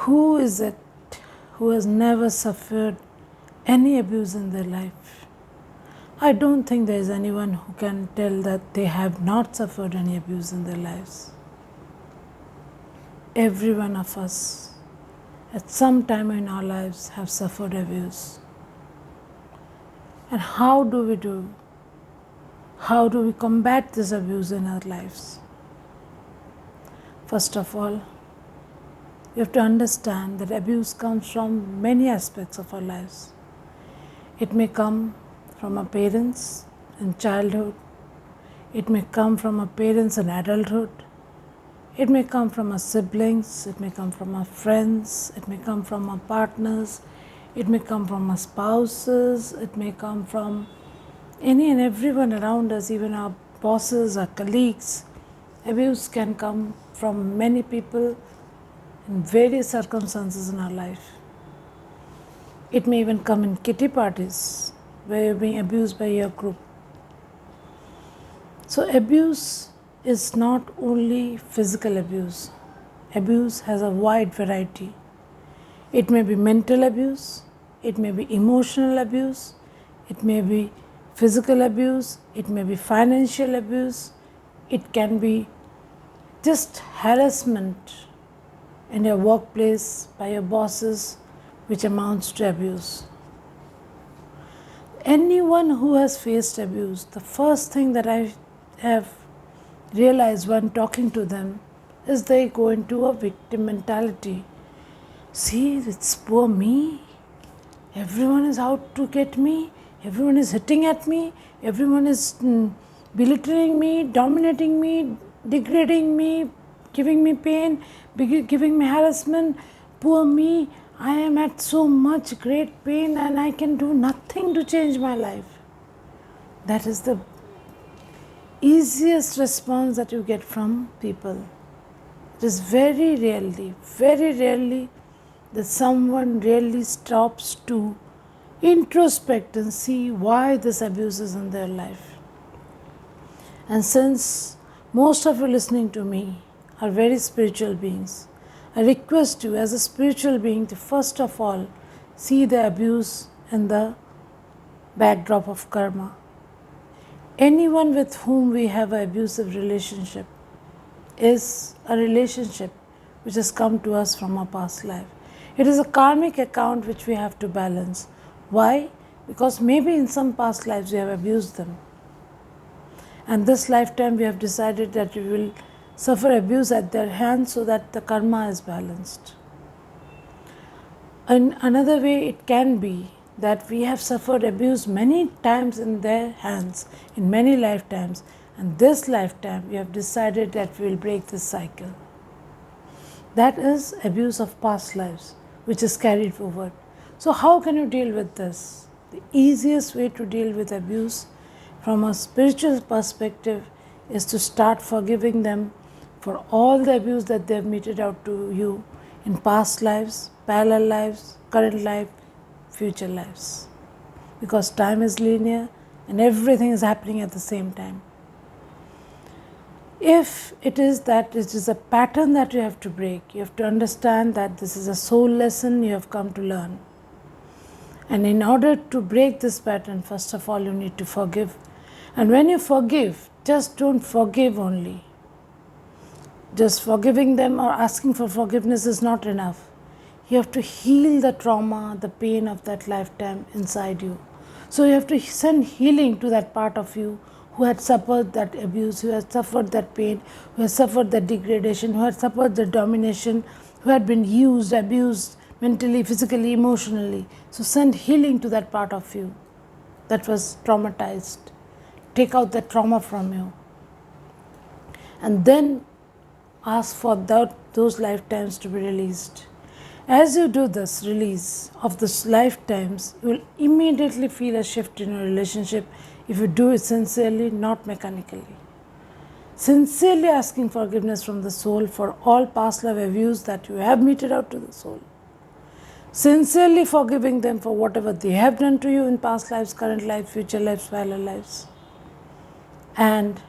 Who is it who has never suffered any abuse in their life? I don't think there is anyone who can tell that they have not suffered any abuse in their lives. Every one of us at some time in our lives have suffered abuse. And how do we do? How do we combat this abuse in our lives? First of all, you have to understand that abuse comes from many aspects of our lives. It may come from our parents in childhood. It may come from our parents in adulthood. It may come from our siblings. It may come from our friends. It may come from our partners. It may come from our spouses. It may come from any and everyone around us, even our bosses, our colleagues. Abuse can come from many people in various circumstances in our life. It may even come in kitty parties where you're being abused by your group. So abuse is not only physical abuse. Abuse has a wide variety. It may be mental abuse, it may be emotional abuse, it may be physical abuse, it may be financial abuse, it can be just harassment in your workplace by your bosses, which amounts to abuse. Anyone who has faced abuse, the first thing that I have realized when talking to them is they go into a victim mentality. See, it's poor me. Everyone is out to get me. Everyone is hitting at me. Everyone is belittling me, dominating me, degrading me, giving me pain, giving me harassment. Poor me. I am at so much great pain and I can do nothing to change my life. That is the easiest response that you get from people. It is very rarely that someone really stops to introspect and see why this abuse is in their life. And since most of you listening to me are very spiritual beings, I request you as a spiritual being to first of all see the abuse in the backdrop of karma. Anyone with whom we have an abusive relationship is a relationship which has come to us from our past life. It is a karmic account which we have to balance. Why? Because maybe in some past lives we have abused them. And this lifetime we have decided that we will suffer abuse at their hands so that the karma is balanced. In another way, it can be that we have suffered abuse many times in their hands, in many lifetimes, and this lifetime we have decided that we will break this cycle. That is abuse of past lives, which is carried forward. So how can you deal with this? The easiest way to deal with abuse from a spiritual perspective is to start forgiving them for all the abuse that they have meted out to you in past lives, parallel lives, current life, future lives. Because time is linear and everything is happening at the same time. If it is that it is a pattern that you have to break, you have to understand that this is a soul lesson you have come to learn. And in order to break this pattern, first of all, you need to forgive. And when you forgive, just don't forgive only. Just forgiving them or asking for forgiveness is not enough. You have to heal the trauma, the pain of that lifetime inside you. So you have to send healing to that part of you who had suffered that abuse, who had suffered that pain, who had suffered that degradation, who had suffered the domination, who had been used, abused mentally, physically, emotionally. So send healing to that part of you that was traumatized. Take out that trauma from you. And then ask for those lifetimes to be released. As you do this release of those lifetimes, you will immediately feel a shift in your relationship if you do it sincerely, not mechanically. Sincerely asking forgiveness from the soul for all past life abuse that you have meted out to the soul. Sincerely forgiving them for whatever they have done to you in past lives, current lives, future lives, parallel lives. And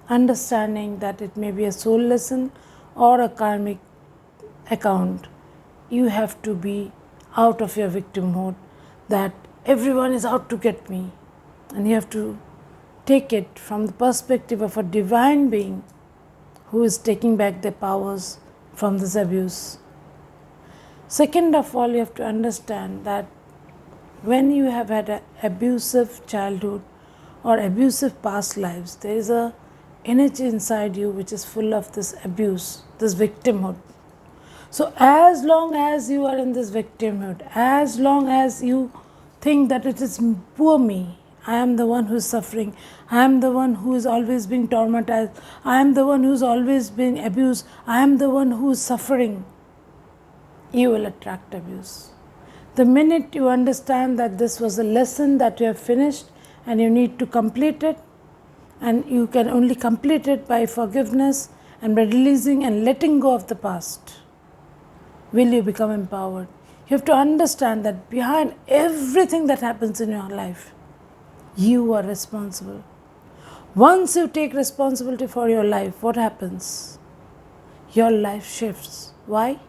understanding that it may be a soul lesson or a karmic account. you have to be out of your victimhood, that everyone is out to get me, and you have to take it from the perspective of a divine being who is taking back their powers from this abuse. Second of all, you have to understand that when you have had an abusive childhood or abusive past lives, there is a energy inside you which is full of this abuse, this victimhood. So as long as you are in this victimhood, as long as you think that it is poor me, I am the one who is suffering, I am the one who is always being traumatized, I am the one who is always being abused, I am the one who is suffering, you will attract abuse. The minute you understand that this was a lesson that you have finished and you need to complete it, and you can only complete it by forgiveness and by releasing and letting go of the past, will you become empowered. You have to understand that behind everything that happens in your life, you are responsible. Once you take responsibility for your life, what happens? Your life shifts. Why?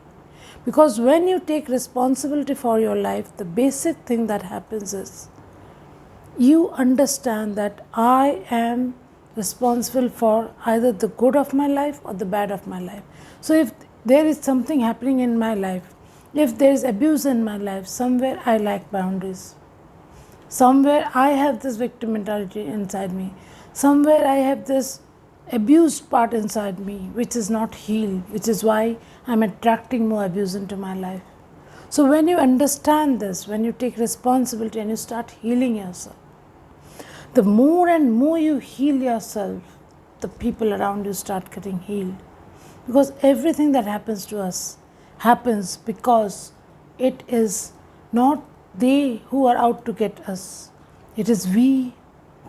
Because when you take responsibility for your life, the basic thing that happens is you understand that I am responsible for either the good of my life or the bad of my life. So if there is something happening in my life, if there is abuse in my life, somewhere I lack boundaries. Somewhere I have this victim mentality inside me. Somewhere I have this abused part inside me which is not healed, which is why I am attracting more abuse into my life. So when you understand this, when you take responsibility and you start healing yourself, the more and more you heal yourself, the people around you start getting healed. Because everything that happens to us happens because it is not they who are out to get us. It is we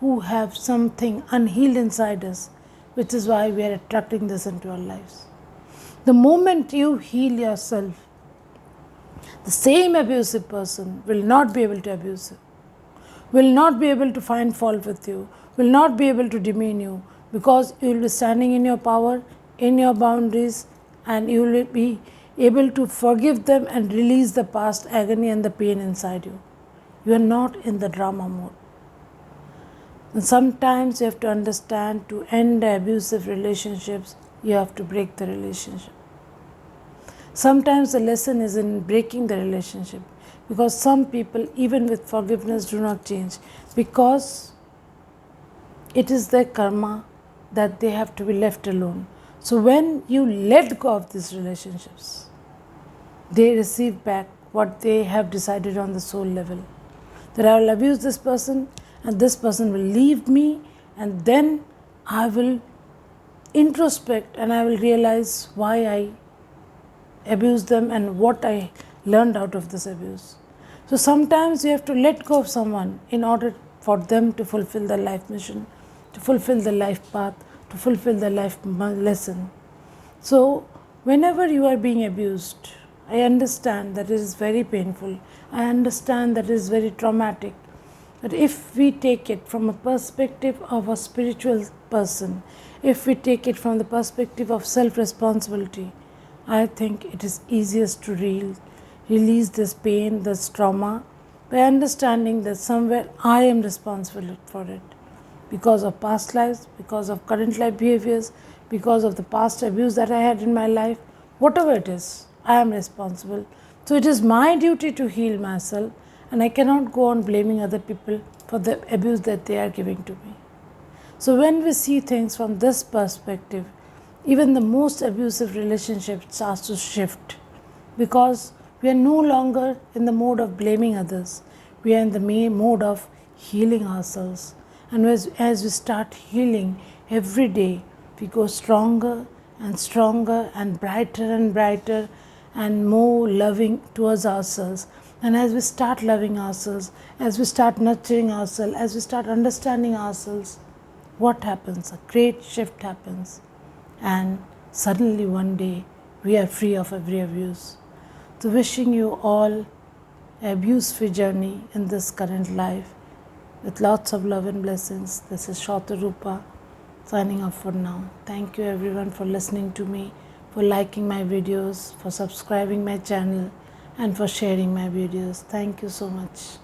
who have something unhealed inside us, which is why we are attracting this into our lives. The moment you heal yourself, the same abusive person will not be able to abuse you, will not be able to find fault with you, will not be able to demean you, because you will be standing in your power, in your boundaries, and you will be able to forgive them and release the past agony and the pain inside you. You are not in the drama mode. And sometimes you have to understand, to end the abusive relationships, you have to break the relationship. Sometimes the lesson is in breaking the relationship, because some people, even with forgiveness, do not change, because it is their karma that they have to be left alone. So when you let go of these relationships, they receive back what they have decided on the soul level, that I will abuse this person and this person will leave me, and then I will introspect and I will realize why I abused them and what I learned out of this abuse. So sometimes you have to let go of someone in order for them to fulfill their life mission, to fulfill the life path, to fulfill the life lesson. So whenever you are being abused, I understand that it is very painful. I understand that it is very traumatic. But if we take it from a perspective of a spiritual person, if we take it from the perspective of self-responsibility, I think it is easiest to release this pain, this trauma, by understanding that somewhere I am responsible for it, because of past lives, because of current life behaviors, because of the past abuse that I had in my life. Whatever it is, I am responsible. So it is my duty to heal myself, and I cannot go on blaming other people for the abuse that they are giving to me. So when we see things from this perspective, even the most abusive relationship starts to shift, because we are no longer in the mode of blaming others. We are in the mode of healing ourselves. And as we start healing every day, we go stronger and stronger and brighter and more loving towards ourselves. And as we start loving ourselves, as we start nurturing ourselves, as we start understanding ourselves, what happens? A great shift happens. And suddenly one day we are free of every abuse. So wishing you all an abuse-free journey in this current life with lots of love and blessings. This is Shatarupa signing off for now. Thank you everyone for listening to me, for liking my videos, for subscribing my channel. and for sharing my videos. Thank you so much.